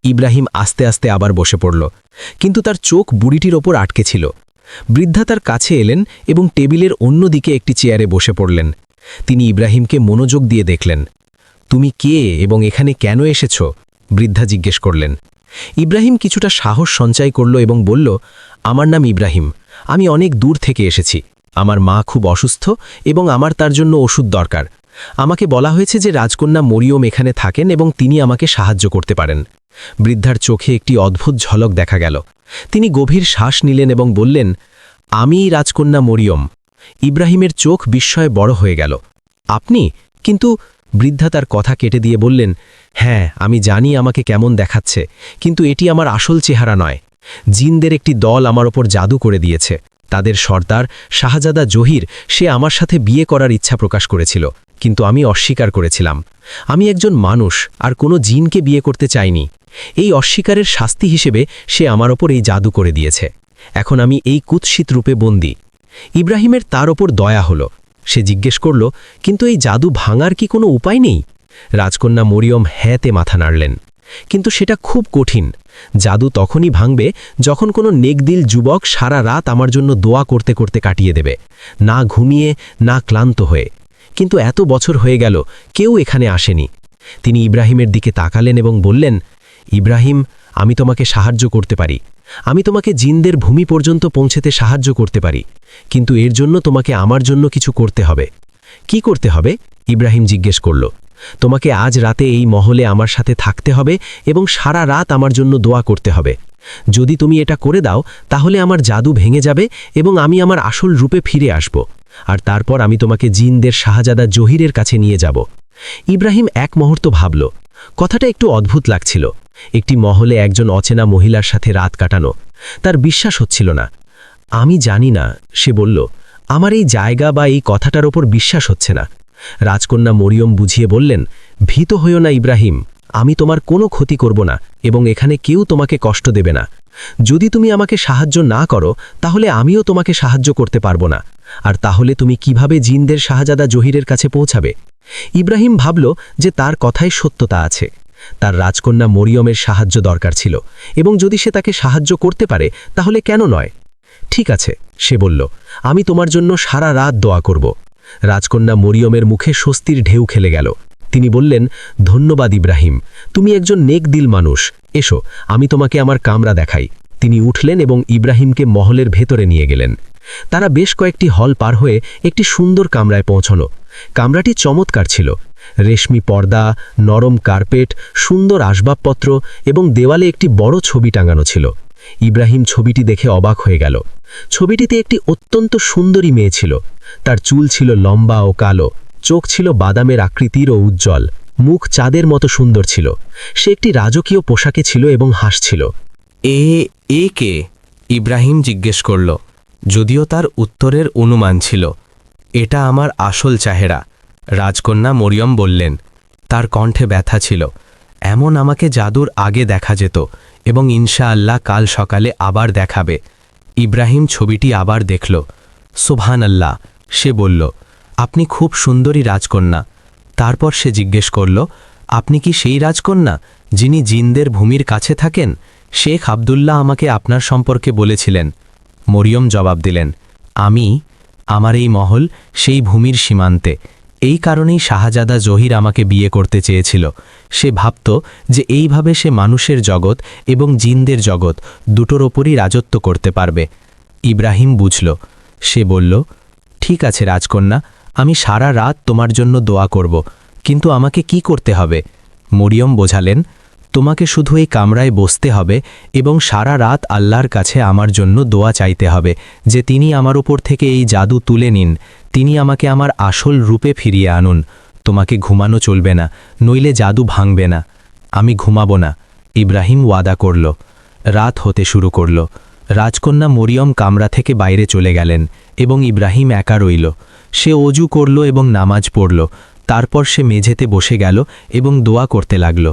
ইব্রাহিম আস্তে আস্তে আবার বসে পড়ল, কিন্তু তার চোখ বুড়িটির ওপর আটকে ছিল। বৃদ্ধা তার কাছে এলেন এবং টেবিলের অন্য দিকে একটি চেয়ারে বসে পড়লেন। তিনি ইব্রাহিমকে মনোযোগ দিয়ে দেখলেন। তুমি কে এবং এখানে কেন এসেছ? বৃদ্ধা জিজ্ঞেস করলেন। ইব্রাহিম কিছুটা সাহস সঞ্চয় করল এবং বলল, আমার নাম ইব্রাহিম, আমি অনেক দূর থেকে এসেছি। আমার মা খুব অসুস্থ এবং আমার তার জন্য ওষুধ দরকার। আমাকে বলা হয়েছে যে রাজকন্যা মরিয়ম এখানে থাকেন এবং তিনি আমাকে সাহায্য করতে পারেন। বৃদ্ধার চোখে একটি অদ্ভুত ঝলক দেখা গেল। তিনি গভীর শ্বাস নিলেন এবং বললেন, আমিই রাজকন্যা মরিয়ম। ইব্রাহিমের চোখ বিস্ময়ে বড় হয়ে গেল। আপনি? কিন্তু বৃদ্ধা তার কথা কেটে দিয়ে বললেন, হ্যাঁ, আমি জানি আমাকে কেমন দেখাচ্ছে, কিন্তু এটি আমার আসল চেহারা নয়। জিনদের একটি দল আমার ওপর জাদু করে দিয়েছে। তাদের সর্দার শাহজাদা জহির সে আমার সাথে বিয়ে করার ইচ্ছা প্রকাশ করেছিল, কিন্তু আমি অস্বীকার করেছিলাম। আমি একজন মানুষ আর কোনো জিনকে বিয়ে করতে চাইনি। এই অস্বীকারের শাস্তি হিসেবে সে আমার ওপর এই জাদু করে দিয়েছে। এখন আমি এই কুৎসিত রূপে বন্দী। ইব্রাহিমের তার ওপর দয়া হলো। সে জিজ্ঞেস করল, কিন্তু এই জাদু ভাঙার কি কোনো উপায় নেই? রাজকন্যা মরিয়ম হ্যাঁতে মাথা নাড়লেন। কিন্তু সেটা খুব কঠিন। জাদু তখনই ভাঙবে যখন কোনো নেকদিল যুবক সারা রাত আমার জন্য দোয়া করতে করতে কাটিয়ে দেবে, না ঘুমিয়ে না ক্লান্ত হয়ে। কিন্তু এত বছর হয়ে গেল, কেউ এখানে আসেনি। তিনি ইব্রাহিমের দিকে তাকালেন এবং বললেন, ইব্রাহিম, আমি তোমাকে সাহায্য করতে পারি। আমি তোমাকে জিনদের ভূমি পর্যন্ত পৌঁছতে সাহায্য করতে পারি, কিন্তু এর জন্য তোমাকে আমার জন্য কিছু করতে হবে। কি করতে হবে? ইব্রাহিম জিজ্ঞেস করল। তোমাকে আজ রাতে এই মহলে আমার সাথে থাকতে হবে এবং সারা রাত আমার জন্য দোয়া করতে হবে। যদি তুমি এটা করে দাও, তাহলে আমার জাদু ভেঙে যাবে এবং আমি আমার আসল রূপে ফিরে আসব, আর তারপর আমি তোমাকে জিনদের শাহজাদা জহিরের কাছে নিয়ে যাব। ইব্রাহিম এক মুহূর্ত ভাবল। কথাটা একটু অদ্ভুত লাগছিল। একটি মহলে একজন অচেনা মহিলার সাথে রাত কাটানো, তার বিশ্বাস হচ্ছিল না। আমি জানি না, সে বলল, আমার এই জায়গা বা এই কথাটার ওপর বিশ্বাস হচ্ছে না। রাজকন্যা মরিয়ম বুঝিয়ে বললেন, ভীত হইও না ইব্রাহিম, আমি তোমার কোনো ক্ষতি করব না এবং এখানে কেউ তোমাকে কষ্ট দেবে না। যদি তুমি আমাকে সাহায্য না করো, তাহলে আমিও তোমাকে সাহায্য করতে পারবো না। আর তাহলে তুমি কিভাবে জিনদের শাহজাদা জহিরের কাছে পৌঁছাবে? ইব্রাহিম ভাবল যে তার কথায় সত্যতা আছে। তার রাজকন্যা মরিয়মের সাহায্য দরকার ছিল, এবং যদি সে তাকে সাহায্য করতে পারে, তাহলে কেন নয়? ঠিক আছে, সে বলল, আমি তোমার জন্য সারা রাত দোয়া করব। রাজকন্যা মরিয়মের মুখে স্বস্তির ঢেউ খেলে গেল। তিনি বললেন, ধন্যবাদ ইব্রাহিম, তুমি একজন নেকদিল মানুষ। এসো, আমি তোমাকে আমার কামরা দেখাই। তিনি উঠলেন এবং ইব্রাহিমকে মহলের ভেতরে নিয়ে গেলেন। তারা বেশ কয়েকটি হল পার হয়ে একটি সুন্দর কামরায় পৌঁছল। কামরাটি চমৎকার ছিল। রেশমি পর্দা, নরম কার্পেট, সুন্দর আসবাবপত্র এবং দেওয়ালে একটি বড় ছবি টাঙানো ছিল। ইব্রাহিম ছবিটি দেখে অবাক হয়ে গেল। ছবিটিতে একটি অত্যন্ত সুন্দরী মেয়ে ছিল। তার চুল ছিল লম্বা ও কালো, চোখ ছিল বাদামের আকৃতির ও উজ্জ্বল, মুখ চাঁদের মতো সুন্দর ছিল। সে একটি রাজকীয় পোশাকে ছিল এবং হাসছিল। এ কে? ইব্রাহিম জিজ্ঞেস করল, যদিও তার উত্তরের অনুমান ছিল। এটা আমার আসল চেহারা, রাজকন্যা মরিয়ম বললেন। তার কণ্ঠে ব্যথা ছিল। এমন আমাকে জাদুর আগে দেখা যেত, এবং ইনশাআল্লাহ কাল সকালে আবার দেখাবে। ইব্রাহিম ছবিটি আবার দেখল। সুবহানাল্লাহ, সে বলল, আপনি খুব সুন্দরী রাজকন্যা। তারপর সে জিজ্ঞেস করল, আপনি কি সেই রাজকন্যা যিনি জিনদের ভূমির কাছে থাকেন? শেখ আবদুল্লাহ আমাকে আপনার সম্পর্কে বলেছিলেন। মরিয়ম জবাব দিলেন, আমার এই মহল সেই ভূমির সীমান্তে। এই কারণেই শাহজাদা জহির আমাকে বিয়ে করতে চেয়েছিল। সে ভাবত যে এইভাবে সে মানুষের জগৎ এবং জিনদের জগৎ দুটোর ওপরই রাজত্ব করতে পারবে। ইব্রাহিম বুঝল। সে বলল, ঠিক আছে রাজকন্যা, আমি সারা রাত তোমার জন্য দোয়া করব, কিন্তু আমাকে কি করতে হবে? মরিয়ম বোঝালেন, তোমাকে শুধু এই কামরায় বসতে হবে এবং সারা রাত আল্লাহর কাছে আমার জন্য দোয়া চাইতে হবে যে তিনি আমার উপর থেকে এই জাদু তুলে নিন, তিনি আমাকে আমার আসল রূপে ফিরিয়ে আনুন। তোমাকে ঘুমানো চলবে না, নইলে জাদু ভাঙবে না। আমি ঘুমাবো না, ইব্রাহিম ওয়াদা করল। রাত হতে শুরু করল। রাজকন্যা মরিয়ম কামরা থেকে বাইরে চলে গেলেন এবং ইব্রাহিম একা রইল। সে অজু করল এবং নামাজ পড়ল। তারপর সে মেঝেতে বসে গেল এবং দোয়া করতে লাগল,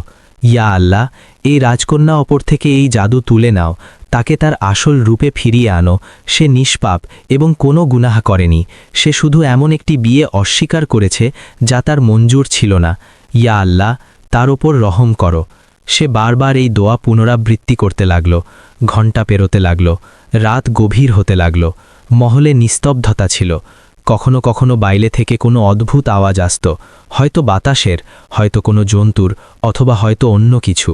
ইয়া আল্লাহ, এই রাজকন্যা ওপর থেকে এই জাদু তুলে নাও, তাকে তার আসল রূপে ফিরিয়ে আনো। সে নিষ্পাপ এবং কোনো গুনাহ করেনি। সে শুধু এমন একটি বিয়ে অস্বীকার করেছে যা তার মঞ্জুর ছিল না। ইয়া আল্লাহ, তার ওপর রহম করো। সে বারবার এই দোয়া পুনরাবৃত্তি করতে লাগল। ঘণ্টা পেরোতে লাগল। রাত গভীর হতে লাগল। মহলে নিস্তব্ধতা ছিল। কখনো কখনো বাইরে থেকে কোনো অদ্ভুত আওয়াজ আসত, হয়তো বাতাসের, হয়তো কোনো জন্তুর, অথবা হয়তো অন্য কিছু।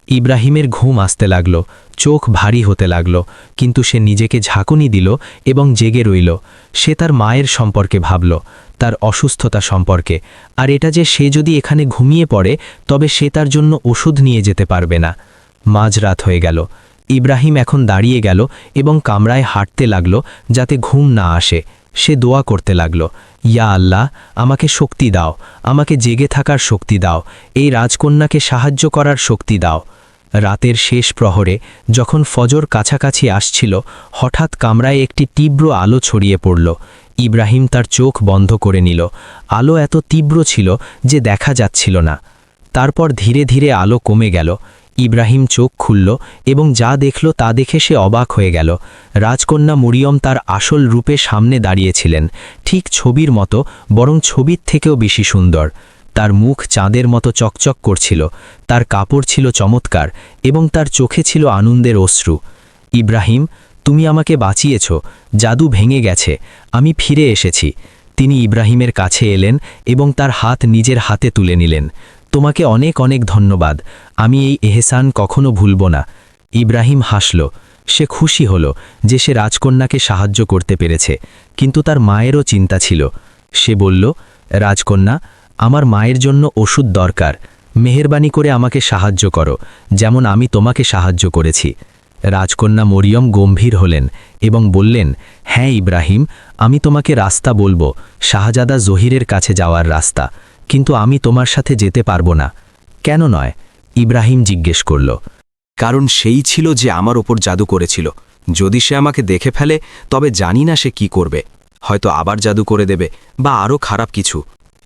ইব্রাহিমের ঘুম আসতে লাগল, চোখ ভারী হতে লাগল, কিন্তু সে নিজেকে ঝাঁকুনি দিল এবং জেগে রইল। সে তার মায়ের সম্পর্কে ভাবল, তার অসুস্থতা সম্পর্কে, আর এটা যে সে যদি এখানে ঘুমিয়ে পড়ে তবে সে তার জন্য ওষুধ নিয়ে যেতে পারবে না। মাঝরাত হয়ে গেল। ইব্রাহিম এখন দাঁড়িয়ে গেল এবং কামরায় হাঁটতে লাগল যাতে ঘুম না আসে। সে দোয়া করতে লাগল, ইয়া আল্লাহ, আমাকে শক্তি দাও, আমাকে জেগে থাকার শক্তি দাও, এই রাজকন্যাকে সাহায্য করার শক্তি দাও। রাতের শেষ প্রহরে যখন ফজর কাছাকাছি আসছিল, হঠাৎ কামরায় একটি তীব্র আলো ছড়িয়ে পড়ল। ইব্রাহিম তার চোখ বন্ধ করে নিল। আলো এত তীব্র ছিল যে দেখা যাচ্ছিল না। তারপর ধীরে ধীরে আলো কমে গেল। ইব্রাহিম চোখ খুলল এবং যা দেখল তা দেখে সে অবাক হয়ে গেল। রাজকন্যা মরিয়ম তার আসল রূপে সামনে দাঁড়িয়েছিলেন, ঠিক ছবির মতো, বরং ছবির থেকেও বেশি সুন্দর। তার মুখ চাঁদের মতো চকচক করছিল, তার কাপড় ছিল চমৎকার এবং তার চোখে ছিল আনন্দের অশ্রু। ইব্রাহিম, তুমি আমাকে বাঁচিয়েছ, জাদু ভেঙে গেছে, আমি ফিরে এসেছি। তিনি ইব্রাহিমের কাছে এলেন এবং তার হাত নিজের হাতে তুলে নিলেন। তোমাকে অনেক অনেক ধন্যবাদ, আমি এই এহসান কখনো ভুলব না। ইব্রাহিম হাসল। সে খুশি হল যে সে রাজকন্যাকে সাহায্য করতে পেরেছে, কিন্তু তার মায়েরও চিন্তা ছিল। সে বলল, রাজকন্যা, আমার মায়ের জন্য ওষুধ দরকার, মেহেরবানি করে আমাকে সাহায্য করো, যেমন আমি তোমাকে সাহায্য করেছি। রাজকন্যা মরিয়ম গম্ভীর হলেন এবং বললেন, হ্যাঁ ইব্রাহিম, আমি তোমাকে রাস্তা বলবো, শাহজাদা জহিরের কাছে যাওয়ার রাস্তা, কিন্তু আমি তোমার সাথে যেতে পারবো না। কেন নয়? ইব্রাহিম জিজ্ঞেস করল। কারণ সেই ছিল যে আমার ওপর জাদু করেছিল। যদি সে আমাকে দেখে ফেলে তবে জানি না সে কি করবে, হয়তো আবার জাদু করে দেবে বা আরও খারাপ কিছু।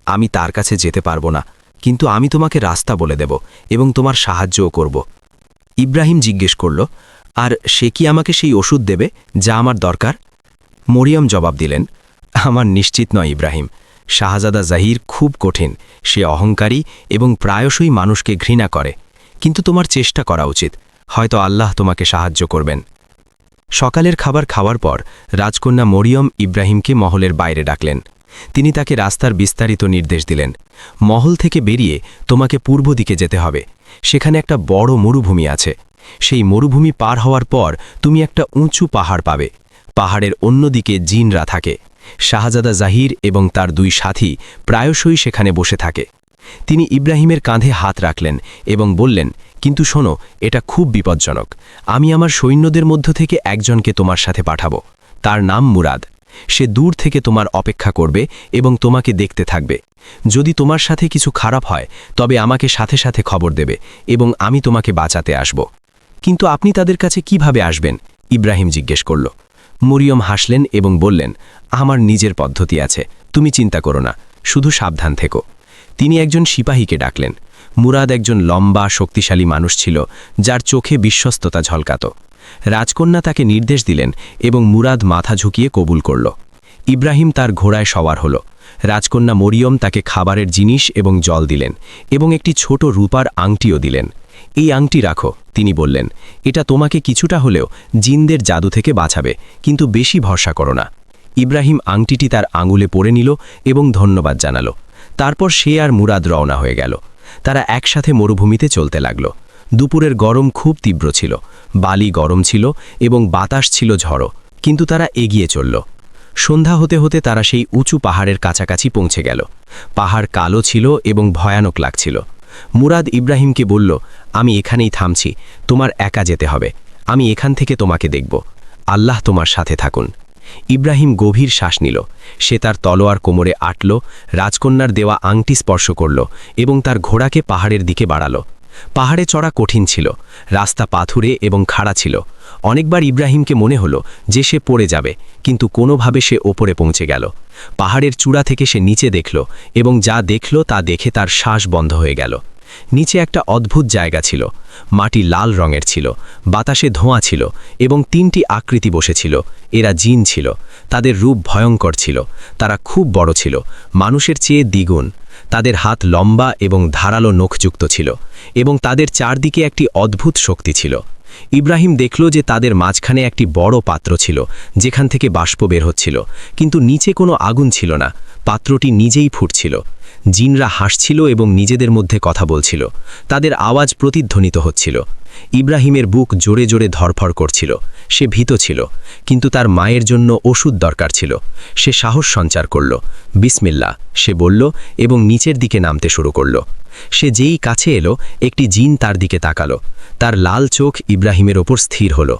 আমি তার কাছে যেতে পারবো না, কিন্তু আমি তোমাকে রাস্তা বলে দেব এবং তোমার সাহায্যও করব। ইব্রাহিম জিজ্ঞেস করল, আর সে কি আমাকে সেই ওষুধ দেবে যা আমার দরকার? মরিয়ম জবাব দিলেন, আমার নিশ্চিত নয় ইব্রাহিম, শাহজাদা জাহির খুব কঠিন, সে অহংকারী এবং প্রায়শই মানুষকে ঘৃণা করে, কিন্তু তোমার চেষ্টা করা উচিত, হয়তো আল্লাহ তোমাকে সাহায্য করবেন। সকালের খাবার খাওয়ার পর রাজকন্যা মরিয়ম ইব্রাহিমকে মহলের বাইরে ডাকলেন। তিনি তাকে রাস্তার বিস্তারিত নির্দেশ দিলেন। মহল থেকে বেরিয়ে তোমাকে পূর্ব দিকে যেতে হবে, সেখানে একটা বড় মরুভূমি আছে। সেই মরুভূমি পার হওয়ার পর তুমি একটা উঁচু পাহাড় পাবে। পাহাড়ের অন্যদিকে জিনরা থাকে। শাহজাদা জাহির এবং তার দুই সাথী প্রায়শই সেখানে বসে থাকে। তিনি ইব্রাহিমের কাঁধে হাত রাখলেন এবং বললেন, কিন্তু শোনো, এটা খুব বিপজ্জনক। আমি আমার সৈন্যদের মধ্য থেকে একজনকে তোমার সাথে পাঠাবো। তার নাম মুরাদ। সে দূর থেকে তোমার অপেক্ষা করবে এবং তোমাকে দেখতে থাকবে। যদি তোমার সাথে কিছু খারাপ হয় তবে আমাকে সাথে সাথে খবর দেবে এবং আমি তোমাকে বাঁচাতে আসব। কিন্তু আপনি তাদের কাছে কিভাবে আসবেন? ইব্রাহিম জিজ্ঞেস করল। মরিয়ম হাসলেন এবং বললেন, আমার নিজের পদ্ধতি আছে, তুমি চিন্তা করো না, শুধু সাবধান থেকো। তিনি একজন সিপাহীকে ডাকলেন। মুরাদ একজন লম্বা শক্তিশালী মানুষ ছিল, যার চোখে বিশ্বস্ততা ঝলকাত। রাজকন্যা তাকে নির্দেশ দিলেন এবং মুরাদ মাথা ঝুঁকিয়ে কবুল করল। ইব্রাহিম তার ঘোড়ায় সওয়ার হল। রাজকন্যা মরিয়ম তাকে খাবারের জিনিস এবং জল দিলেন এবং একটি ছোট রূপার আংটিও দিলেন। এই আংটি রাখো, তিনি বললেন, এটা তোমাকে কিছুটা হলেও জিনদের জাদু থেকে বাঁচাবে, কিন্তু বেশি ভরসা করো না। ইব্রাহিম আংটিটি তার আঙুলে পরে নিল এবং ধন্যবাদ জানাল। তারপর সে আর মুরাদ রওনা হয়ে গেল। তারা একসাথে মরুভূমিতে চলতে লাগল। দুপুরের গরম খুব তীব্র ছিল, বালি গরম ছিল এবং বাতাস ছিল ঝড়ো, কিন্তু তারা এগিয়ে চলল। সন্ধ্যা হতে হতে তারা সেই উঁচু পাহাড়ের কাছাকাছি পৌঁছে গেল। পাহাড় কালো ছিল এবং ভয়ানক লাগছিল। মুরাদ ইব্রাহিমকে বলল, আমি এখানেই থামছি, তোমার একা যেতে হবে, আমি এখান থেকে তোমাকে দেখব, আল্লাহ তোমার সাথে থাকুন। ইব্রাহিম গভীর শ্বাস নিল। সে তার তলোয়ার কোমরে আটল, রাজকন্যার দেওয়া আংটি স্পর্শ করল এবং তার ঘোড়াকে পাহাড়ের দিকে বাড়াল। পাহাড়ে চড়া কঠিন ছিল, রাস্তা পাথুরে এবং খাড়া ছিল। অনেকবার ইব্রাহিমকে মনে হলো যে সে পড়ে যাবে, কিন্তু কোনোভাবে সে ওপরে পৌঁছে গেল। পাহাড়ের চূড়া থেকে সে নিচে দেখল এবং যা দেখল তা দেখে তার শ্বাস বন্ধ হয়ে গেল। নিচে একটা অদ্ভুত জায়গা ছিল। মাটি লাল রঙের ছিল, বাতাসে ধোঁয়া ছিল এবং তিনটি আকৃতি বসেছিল। এরা জিন ছিল। তাদের রূপ ভয়ঙ্কর ছিল। তারা খুব বড় ছিল, মানুষের চেয়ে দ্বিগুণ। তাদের হাত লম্বা এবং ধারালো নখযুক্ত ছিল এবং তাদের চারদিকে একটি অদ্ভুত শক্তি ছিল। ইব্রাহিম দেখল যে তাদের মাঝখানে একটি বড় পাত্র ছিল, যেখান থেকে বাষ্প বের হচ্ছিল, কিন্তু নিচে কোনো আগুন ছিল না। পাত্রটি নিজেই ফুটছিল। জিনরা হাসছিল এবং নিজেদের মধ্যে কথা বলছিল। তাদের আওয়াজ প্রতিধ্বনিত হচ্ছিল। ইব্রাহিমের বুক জোরে জোরে ধরফর করছিল। সে ভীত ছিল, কিন্তু তার মায়ের জন্য ওষুধ দরকার ছিল। সে সাহস সঞ্চার করল। বিসমিল্লাহ, সে বলল এবং নিচের দিকে নামতে শুরু করল। সে যেই কাছে এলো, একটি জিন তার দিকে তাকালো। তার লাল চোখ ইব্রাহিমের ওপর স্থির হল।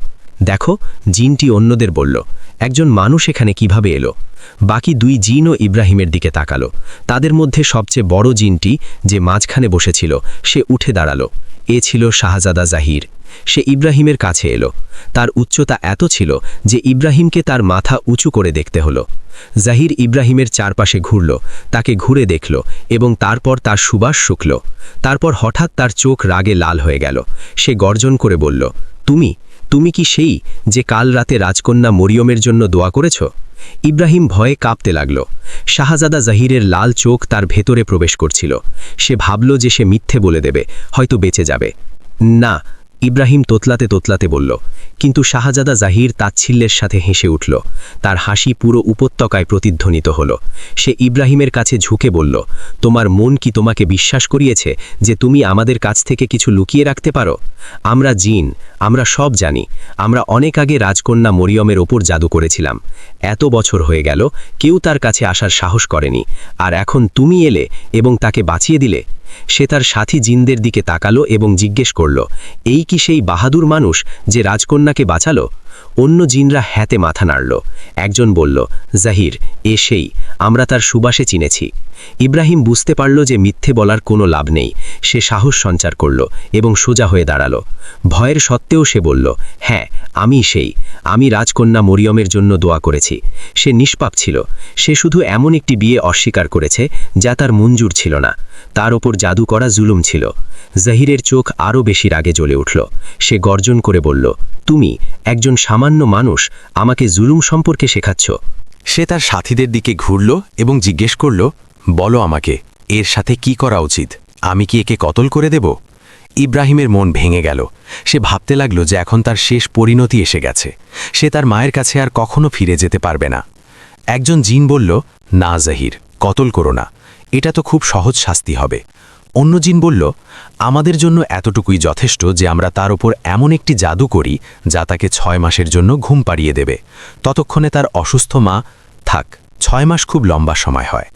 দেখো, জিনটি অন্যদের বলল, একজন মানুষ এখানে কিভাবে এলো। বাকি দুই জিনও ইব্রাহিমের দিকে তাকালো। তাদের মধ্যে সবচেয়ে বড় জিনটি, যে মাঝখানে বসেছিল, সে উঠে দাঁড়ালো। এ ছিল শাহজাদা জাহির। সে ইব্রাহিমের কাছে এলো। তার উচ্চতা এত ছিল যে ইব্রাহিমকে তার মাথা উঁচু করে দেখতে হলো। জাহির ইব্রাহিমের চারপাশে ঘুরল, তাকে ঘুরে দেখল এবং তারপর তার সুবাস শুকল। তারপর হঠাৎ তার চোখ রাগে লাল হয়ে গেল। সে গর্জন করে বলল, তুমি কি সেই যে কাল রাতে রাজকন্যা মরিয়মের জন্য দোয়া করেছ? ইব্রাহিম ভয়ে কাঁপতে লাগল। শাহজাদা জাহিরের লাল চোখ তার ভেতরে প্রবেশ করছিল। সে ভাবল যে সে মিথ্যে বলে দেবে, হয়তো বেঁচে যাবে। না, ইব্রাহিম তোতলাতে তোতলাতে বলল। কিন্তু শাহজাদা জাহির তাচ্ছিল্যের সাথে হেসে উঠল। তার হাসি পুরো উপত্যকায় প্রতিধ্বনিত হল। সে ইব্রাহিমের কাছে ঝুঁকে বলল, তোমার মন কি তোমাকে বিশ্বাস করিয়েছে যে তুমি আমাদের কাছ থেকে কিছু লুকিয়ে রাখতে পারো? আমরা জিন, আমরা সব জানি। আমরা অনেক আগে রাজকন্যা মরিয়মের ওপর জাদু করেছিলাম। এত বছর হয়ে গেল, কেউ তার কাছে আসার সাহস করেনি। আর এখন তুমি এলে এবং তাকে বাঁচিয়ে দিলে। সে তার সাথী জিনদের দিকে তাকালো এবং জিজ্ঞেস করল, এই কি সেই বাহাদুর মানুষ যে রাজকন্যাকে বাঁচালো? অন্য জিনরা হ্যাতে মাথা নাড়ল। একজন বলল, জাহির, এ সেই, আমরা তার সুবাসে চিনেছি। ইব্রাহিম বুঝতে পারল যে মিথ্যে বলার কোনো লাভ নেই। সে সাহস সঞ্চার করল এবং সোজা হয়ে দাঁড়ালো। ভয়ের সত্ত্বেও সে বলল, হ্যাঁ, আমি সেই। আমি রাজকন্যা মরিয়মের জন্য দোয়া করেছি। সে নিষ্পাপ ছিল। সে শুধু এমন একটি বিয়ে অস্বীকার করেছে যা তার মঞ্জুর ছিল না। তার ওপর জাদু করা জুলুম ছিল। জাহিরের চোখ আরও বেশি রাগে জ্বলে উঠল। সে গর্জন করে বলল, তুমি, একজন সামান্য মানুষ, আমাকে জুলুম সম্পর্কে শেখাচ্ছ? সে তার সাথীদের দিকে ঘুরল এবং জিজ্ঞেস করল, বলো আমাকে, এর সাথে কি করা উচিত? আমি কি একে কতল করে দেব? ইব্রাহিমের মন ভেঙে গেল। সে ভাবতে লাগল যে এখন তার শেষ পরিণতি এসে গেছে। সে তার মায়ের কাছে আর কখনো ফিরে যেতে পারবে না। একজন জিন বলল, না জাহির, কতল করো না। এটা তো খুব সহজ শাস্তি হবে। অন্য জিন বলল, আমাদের জন্য এতটুকুই যথেষ্ট যে আমরা তার ওপর এমন একটি জাদু করি যা তাকে 6 মাসের জন্য ঘুম পাড়িয়ে দেবে। ততক্ষণে তার অসুস্থ মা থাক। 6 মাস খুব লম্বা সময় হয়।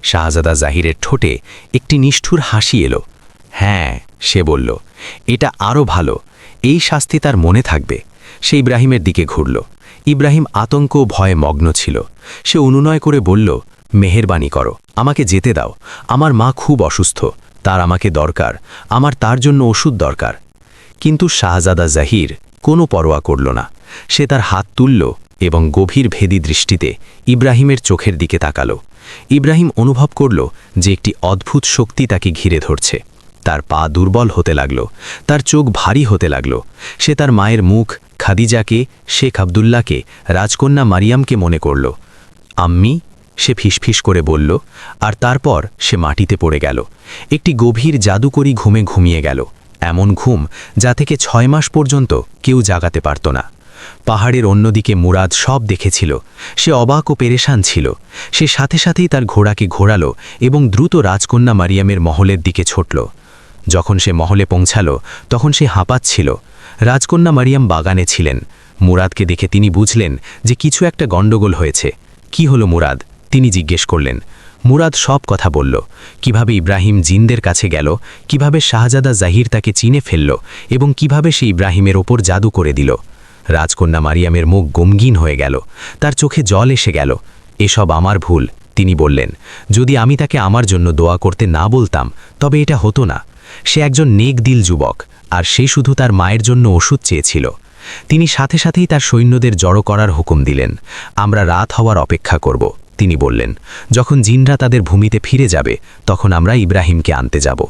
শাহজাদা জাহিরের ঠোঁটে একটি নিষ্ঠুর হাসি এলো। হ্যাঁ, সে বলল, এটা আরও ভালো। এই শাস্তি তার মনে থাকবে। সে ইব্রাহিমের দিকে ঘুরল। ইব্রাহিম আতঙ্ক ও ভয়ে মগ্ন ছিল। সে অনুনয় করে বলল, মেহেরবানি করো, আমাকে যেতে দাও। আমার মা খুব অসুস্থ, তার আমাকে দরকার। আমার তার জন্য ওষুধ দরকার। কিন্তু শাহজাদা জাহির কোনো পরোয়া করল না। সে তার হাত তুলল এবং গভীর ভেদি দৃষ্টিতে ইব্রাহিমের চোখের দিকে তাকালো। ইব্রাহিম অনুভব করল যে একটি অদ্ভুত শক্তি তাকে ঘিরে ধরছে। তার পা দুর্বল হতে লাগল, তার চোখ ভারী হতে লাগল। সে তার মায়ের মুখ, খাদিজাকে, শেখ আবদুল্লাহকে, রাজকন্যা মারিয়ামকে মনে করল। আম্মি, সে ফিসফিস করে বলল, আর তারপর সে মাটিতে পড়ে গেল। একটি গভীর জাদুকরী ঘুমে ঘুমিয়ে গেল, এমন ঘুম যা থেকে 6 মাস পর্যন্ত কেউ জাগাতে পারত না। পাহাড়ের অন্যদিকে মুরাদ সব দেখেছিল। সে অবাক ও পেরেশান ছিল। সে সাথে সাথেই তার ঘোড়াকে ঘোরালো এবং দ্রুত রাজকন্যা মারিয়ামের মহলের দিকে ছুটল। যখন সে মহলে পৌঁছাল তখন সে হাঁপাচ্ছিল। রাজকন্যা মারিয়াম বাগানে ছিলেন। মুরাদকে দেখে তিনি বুঝলেন যে কিছু একটা গণ্ডগোল হয়েছে। কি হলো মুরাদ? তিনি জিজ্ঞেস করলেন। মুরাদ সব কথা বলল, কিভাবে ইব্রাহিম জিনদের কাছে গেল, কিভাবে শাহজাদা জাহির তাকে চিনে ফেলল এবং কিভাবে সে ইব্রাহিমের ওপর জাদু করে দিল। রাজকন্যা মারিয়ামের মুখ গমগিন হয়ে গেল, তার চোখে জল এসে গেল। এসব আমার ভুল, তিনি বললেন। যদি আমি তাকে আমার জন্য দোয়া করতে না বলতাম তবে এটা হতো না। সে একজন নেক দিল যুবক, আর সে শুধু তার মায়ের জন্য ওষুধ চেয়েছিল। তিনি সাথে সাথেই তার সৈন্যদের জড়ো করার হুকুম দিলেন। আমরা রাত হওয়ার অপেক্ষা করব, তিনি বললেন। যখন জিনরা তাদের ভূমিতে ফিরে যাবে তখন আমরা ইব্রাহিমকে আনতে যাব।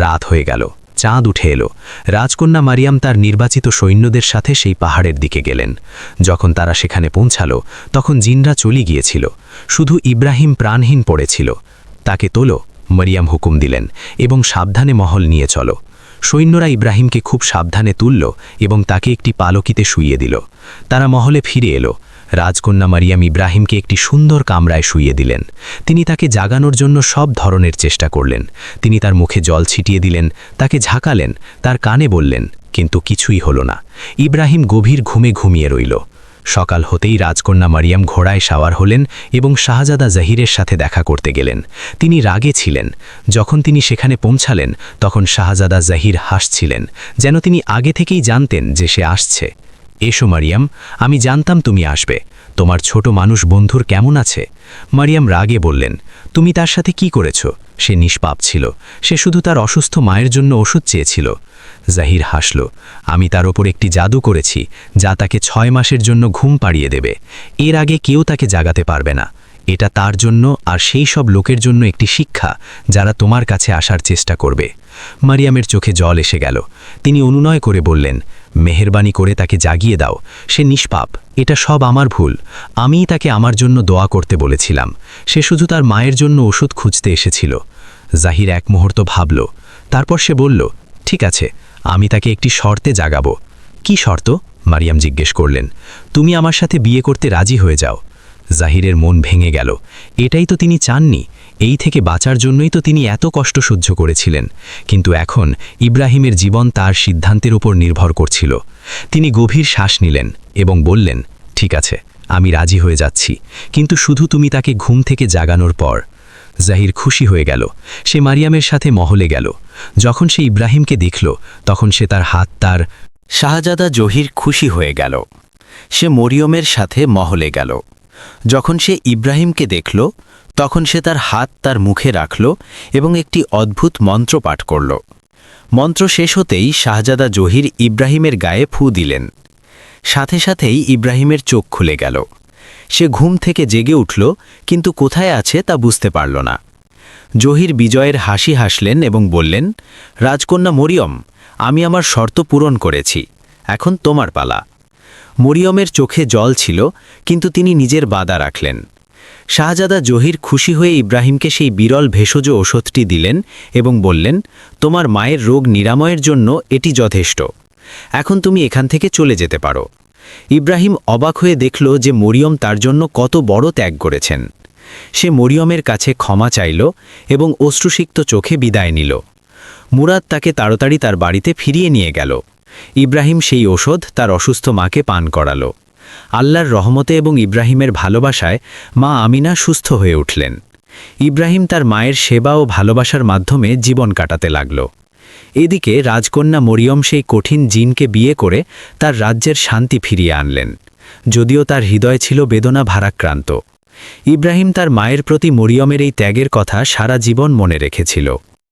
রাত হয়ে গেল, চাঁদ উঠে এলো। রাজকন্যা মারিয়াম তার নির্বাচিত সৈন্যদের সাথে সেই পাহাড়ের দিকে গেলেন। যখন তারা সেখানে পৌঁছালো তখন জিনরা চলে গিয়েছিল। শুধু ইব্রাহিম প্রাণহীন পড়েছিল। তাকে তোলো, মারিয়াম হুকুম দিলেন, এবং সাবধানে মহল নিয়ে চলো। সৈন্যরা ইব্রাহিমকে খুব সাবধানে তুলল এবং তাকে একটি পালকিতে শুইয়ে দিল। তারা মহলে ফিরে এলো। রাজকন্যা মারিয়াম ইব্রাহিমকে একটি সুন্দর কামরায় শুইয়ে দিলেন। তিনি তাকে জাগানোর জন্য সব ধরনের চেষ্টা করলেন। তিনি তার মুখে জল ছিটিয়ে দিলেন, তাকে ঝাঁকালেন, তার কানে বললেন, কিন্তু কিছুই হলো না। ইব্রাহিম গভীর ঘুমে ঘুমিয়ে রইল। সকাল হতেই রাজকন্যা মারিয়াম ঘোড়ায় সাওয়ার হলেন এবং শাহজাদা জাহিরের সাথে দেখা করতে গেলেন। তিনি রাগে ছিলেন। যখন তিনি সেখানে পৌঁছালেন তখন শাহজাদা জাহির হাসছিলেন, যেন তিনি আগে থেকেই জানতেন যে সে আসছে। এসো মারিয়াম, আমি জানতাম তুমি আসবে। তোমার ছোট মানুষ বন্ধুর কেমন আছে? মারিয়াম রাগে বললেন, তুমি তার সাথে কি করেছ? সে নিষ্পাপ ছিল, সে শুধু তার অসুস্থ মায়ের জন্য ওষুধ চেয়েছিল। জাহির হাসল, আমি তার ওপর একটি জাদু করেছি যা তাকে 6 মাসের জন্য ঘুম পাড়িয়ে দেবে। এর আগে কেউ তাকে জাগাতে পারবে না। এটা তার জন্য আর সেই সব লোকের জন্য একটি শিক্ষা যারা তোমার কাছে আসার চেষ্টা করবে। মারিয়ামের চোখে জল এসে গেল। তিনি অনুনয় করে বললেন, মেহেরবানি করে তাকে জাগিয়ে দাও, সে নিষ্পাপ, এটা সব আমার ভুল। আমিই তাকে আমার জন্য দোয়া করতে বলেছিলাম, সে শুধু তার মায়ের জন্য ওষুধ খুঁজতে এসেছিল। জাহির এক মুহূর্ত ভাবল, তারপর সে বলল, ঠিক আছে, আমি তাকে একটি শর্তে জাগাবো। কি শর্ত? মারিয়াম জিজ্ঞেস করলেন। তুমি আমার সাথে বিয়ে করতে রাজি হয়ে যাও। জাহিরের মন ভেঙে গেল। এটাই তো তিনি চাননি, এই থেকে বাঁচার জন্যই তো তিনি এত কষ্ট সহ্য করেছিলেন। কিন্তু এখন ইব্রাহিমের জীবন তার সিদ্ধান্তের উপর নির্ভর করছিল। তিনি গভীর শ্বাস নিলেন এবং বললেন, ঠিক আছে, আমি রাজি হয়ে যাচ্ছি, কিন্তু শুধু তুমি তাকে ঘুম থেকে জাগানোর পর। জাহির খুশি হয়ে গেল। সে মারিয়ামের সাথে মহলে গেল। যখন সে ইব্রাহিমকে দেখল, তখন সে তার হাত তার শাহজাদা জহির খুশি হয়ে গেল। সে মরিয়মের সাথে মহলে গেল। যখন সে ইব্রাহিমকে দেখল, তখন সে তার হাত তার মুখে রাখল এবং একটি অদ্ভুত মন্ত্র পাঠ করল। মন্ত্র শেষ হতেই শাহজাদা জহির ইব্রাহিমের গায়ে ফু দিলেন। সাথে সাথেই ইব্রাহিমের চোখ খুলে গেল। সে ঘুম থেকে জেগে উঠল, কিন্তু কোথায় আছে তা বুঝতে পারল না। জহির বিজয়ের হাসি হাসলেন এবং বললেন, রাজকন্যা মরিয়ম, আমি আমার শর্ত পূরণ করেছি, এখন তোমার পালা। মরিয়মের চোখে জল ছিল, কিন্তু তিনি নিজের বাদা রাখলেন। শাহজাদা জহির খুশি হয়ে ইব্রাহিমকে সেই বিরল ভেষজ ওষুধটি দিলেন এবং বললেন, তোমার মায়ের রোগ নিরাময়ের জন্য এটি যথেষ্ট। এখন তুমি এখান থেকে চলে যেতে পারো। ইব্রাহিম অবাক হয়ে দেখল যে মরিয়ম তার জন্য কত বড় ত্যাগ করেছেন। সে মরিয়মের কাছে ক্ষমা চাইল এবং অশ্রুসিক্ত চোখে বিদায় নিল। মুরাদ তাকে তাড়াতাড়ি তার বাড়িতে ফিরিয়ে নিয়ে গেল। ইব্রাহিম সেই ওষুধ তার অসুস্থ মাকে পান করাল। আল্লাহর রহমতে এবং ইব্রাহিমের ভালোবাসায় মা আমিনা সুস্থ হয়ে উঠলেন। ইব্রাহিম তার মায়ের সেবা ও ভালোবাসার মাধ্যমে জীবন কাটাতে লাগল। এদিকে রাজকন্যা মরিয়ম সেই কঠিন জিনকে বিয়ে করে তার রাজ্যের শান্তি ফিরিয়ে আনলেন, যদিও তার হৃদয় ছিল বেদনা ভারাক্রান্ত। ইব্রাহিম তার মায়ের প্রতি মরিয়মের এই ত্যাগের কথা সারা জীবন মনে রেখেছিল।